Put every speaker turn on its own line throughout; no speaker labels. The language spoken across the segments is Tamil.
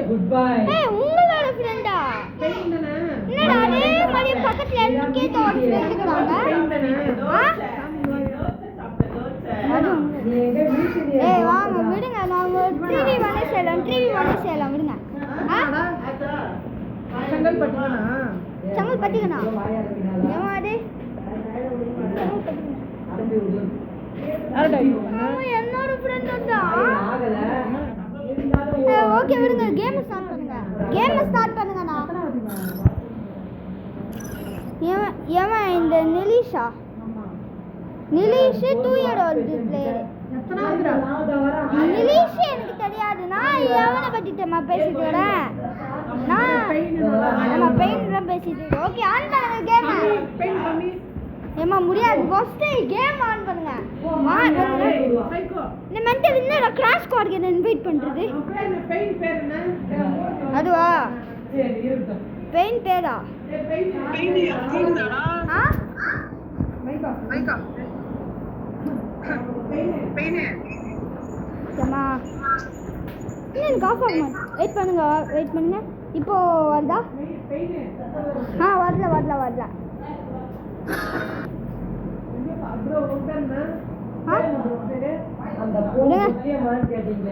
Good bye.
ஏய் உங்களோட ஃப்ரெண்டா? என்னடா அதே மாதிரி பக்கத்துல இருக்கே தோட ஃப்ரெண்ட் இருக்காங்க. ஏய் வாங்க விடுங்க, நாங்க டிவி வாங்கி சேலம் விடுங்க. செங்கல்பட்டுக்கனா ஏமாடே என்னோட ஃப்ரெண்ட் தான். ஓகே விடுங்க, கேம் ஸ்டார்ட் பண்ணுங்கண்ணா. ஏன் இந்த நிலிஷ் 2 year old பிளேயர். நிலிஷ் எனக்கு தெரியாது, நான் எவனை பற்றிட்டேம்மா பேசிட்டு வரேன். நம்ம பெயின் தான் பேசிட்டு இருக்கோம். ஓகே ஆன் பண்ணுங்க கேம். ஏமா முடியாது, ஃபர்ஸ்ட் கேம் ஆன் பண்ணுங்க. இந்த மென்டல் என்ன கிராஷ் ஸ்குவாட் என்ன இன்வைட் பண்றது? பெயின் பேர் என்ன? அதுவா பெயின் பேரா? பெயின் தீர்ந்தாடா. மைக்கா பெயின் ஏமா என்ன காஃப் ஆகுமா? வெயிட் பண்ணுங்க. இப்போ வருதா? வரல.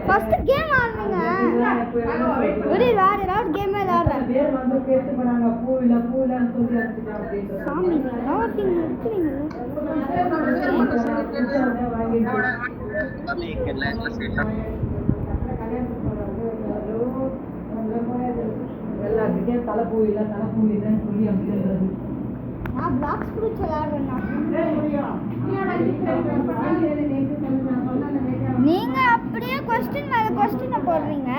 ஃபர்ஸ்ட் கேம் ஆடுங்க. ஒரு வேற ஏதாவது கேம் விளையாடுறேன். பேர் வந்து கேட்டு பண்ணாங்க பூவில சொல்லி அடிச்சிட்டாங்க. சாமி நாட்டிங் நிறுத்துறீங்க. எல்லாத்துக்கே தலைப்பூவிலன்னு சொல்லி அடிச்சிடுறது. நான் பிளாக்ஸ் குரூப் விளையாடுறேன்னா நீங்க அப்படியே क्वेश्चन மேல क्वेश्चन போடுறீங்க.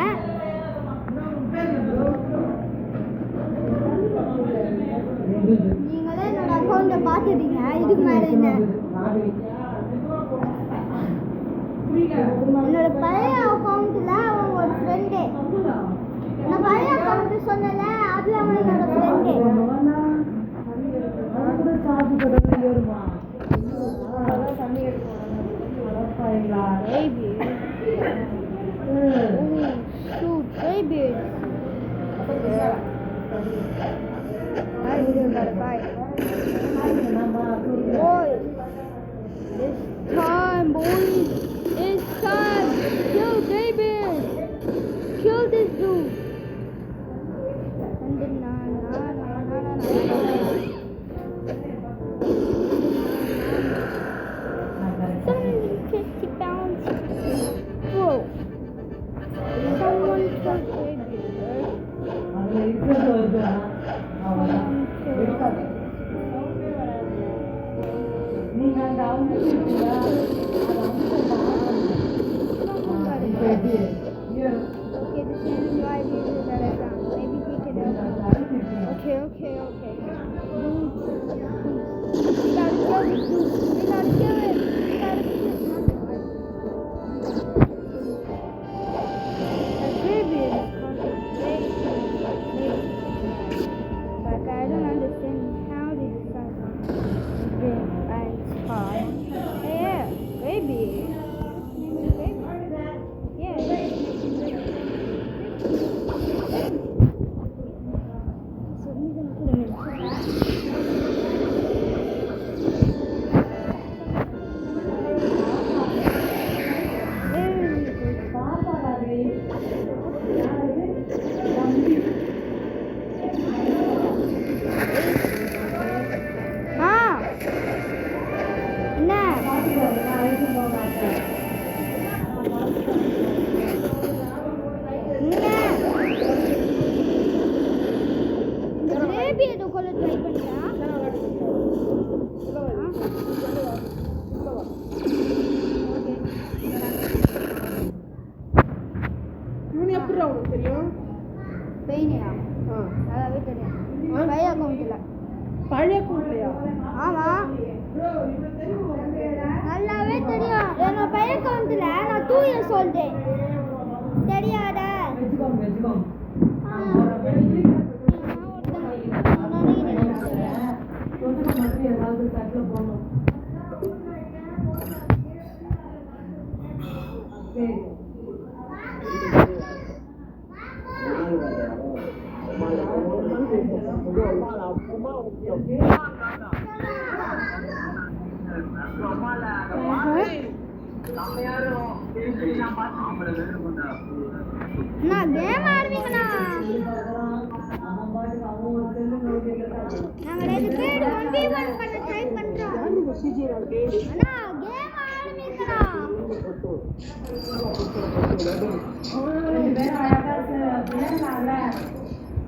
நீங்களே என்னோட அக்கவுண்ட பாத்துட்டீங்க, இதுக்கு மேல என்ன? என்னோட பழைய அக்கவுண்ட்ல ஒரு ஃப்ரெண்ட், நான் பழைய அக்கவுண்ட் சொன்னல, அதுல அவன் என்னோட ஃப்ரெண்ட். சார்ஜ் போடுறது ஏறுமா? அதான் தண்ணி எடுக்கணும். Baby. Shoot, baby. Bye. Boy, it's time, boy. It's time. Kill baby. Kill this dude. And then na. Okay. We gotta kill this dude. We gotta kill him. I don't understand how they decide and hard. Yeah, baby. Yeah. So we're gonna put him in. பழைய அக்கவுண்ட்லயா? ஆமா, நல்லாவே தெரியும். என்னோட பழைய அக்கவுண்ட்ல நான் 2 years old தெரியாதா? நான் கேம் ஆடுவீங்கண்ணா. நாங்க 2 பேர் 1v1 பண்ண ட்ரை பண்றோம். அண்ணா கேம் ஆடுவீங்கண்ணா.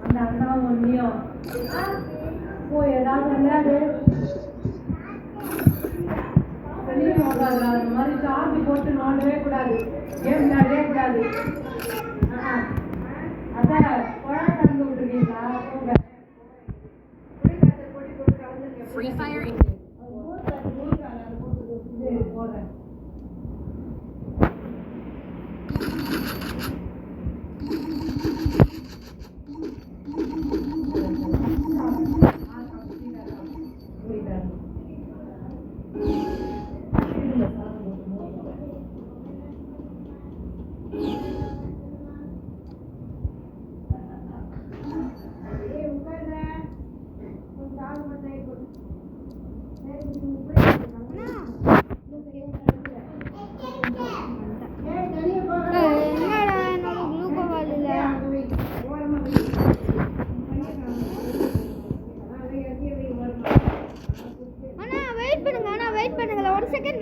அந்த அண்ணா ஒன்னியும் போய் ஏதாவது விளையாடு. அது மாதிரி சார்ஜ் போட்டு நோண்டவே கூடாது, கேம் விளையாடவே கூடாது. அதான் குழா தந்து விட்டுருக்கீங்களா?
Free Fire.
போடுறேன்.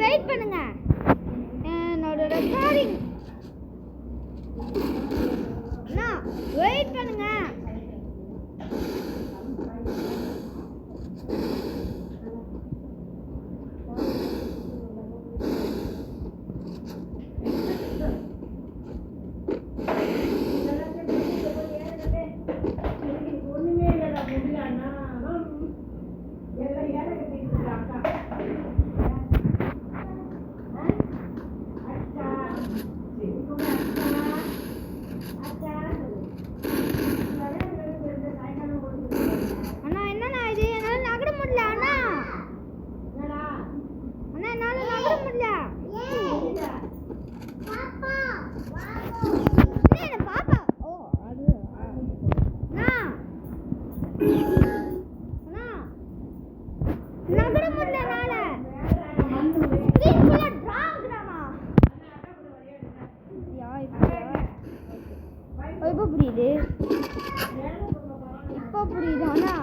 வெயிட் பண்ணுங்க, என்னோட ரெக்கார்டிங். அண்ணா வெயிட் பண்ணுங்க. இப்போ புரியுது. ஆனா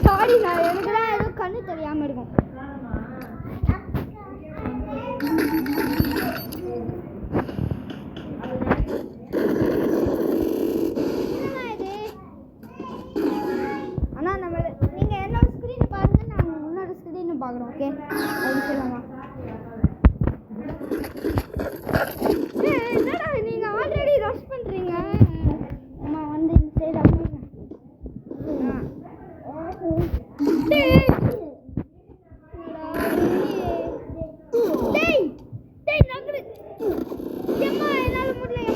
சாரி, நான் எனக்குலாம் ஏதோ கண்ணு தெரியாம இருக்கும். பார்க்குறோம். ஓகே, அப்படி சொல்லலாமா? என்னடா நீங்கள் ஆல்ரெடி ரஷ் பண்ணுறீங்க. அம்மா வந்து இந்த சைடு அப்படிங்க. என்னால் முடியல.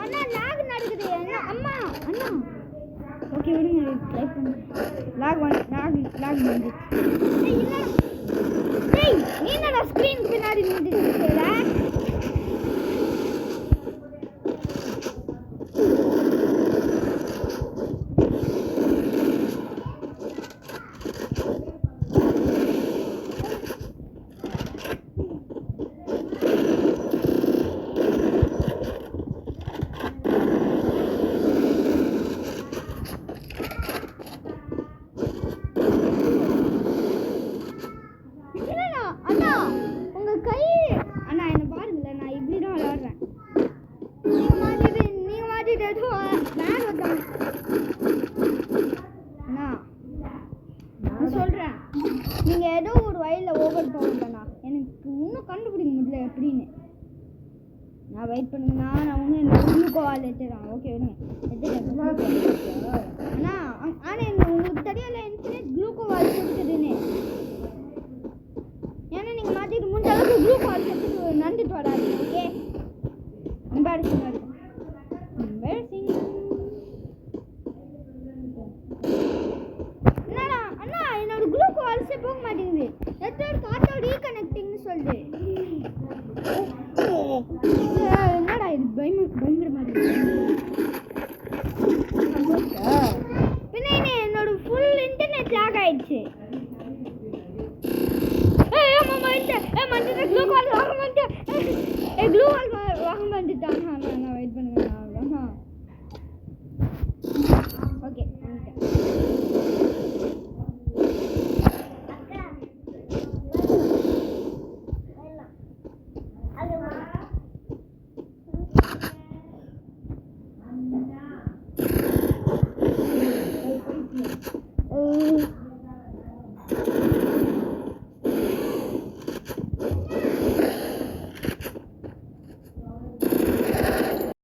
அண்ணா லேக் நடக்குது. அம்மா அண்ணா ஓகே விடுங்க, ட்ரை பண்ணு. லாக் வந்து நீ என்னடா ஸ்க்ரீன் பின்னாடி நின்றுட்டு சொல்றேன். நீங்க ஏதோ ஒரு வயல்ல ஓவர் போகலண்ணா, எனக்கு இன்னும் கண்டுபிடிக்க முடியல எப்படின்னு. நான் வெயிட் பண்ணுங்கண்ணா, நான் இன்னும் என்ன குளுக்கோவால் எடுத்துறேன். ஓகே விடுங்க, அண்ணா. ஆனால் உங்களுக்கு தெரியல இன்ஃபினிட் குளுக்கோவால் கொடுக்குதுன்னு. ஏன்னா நீங்கள் மாற்றிட்டு முடிஞ்ச அளவுக்கு குளுக்கோவால் எடுத்துட்டு நடந்துட்டு வராது. Okay, embarrassing.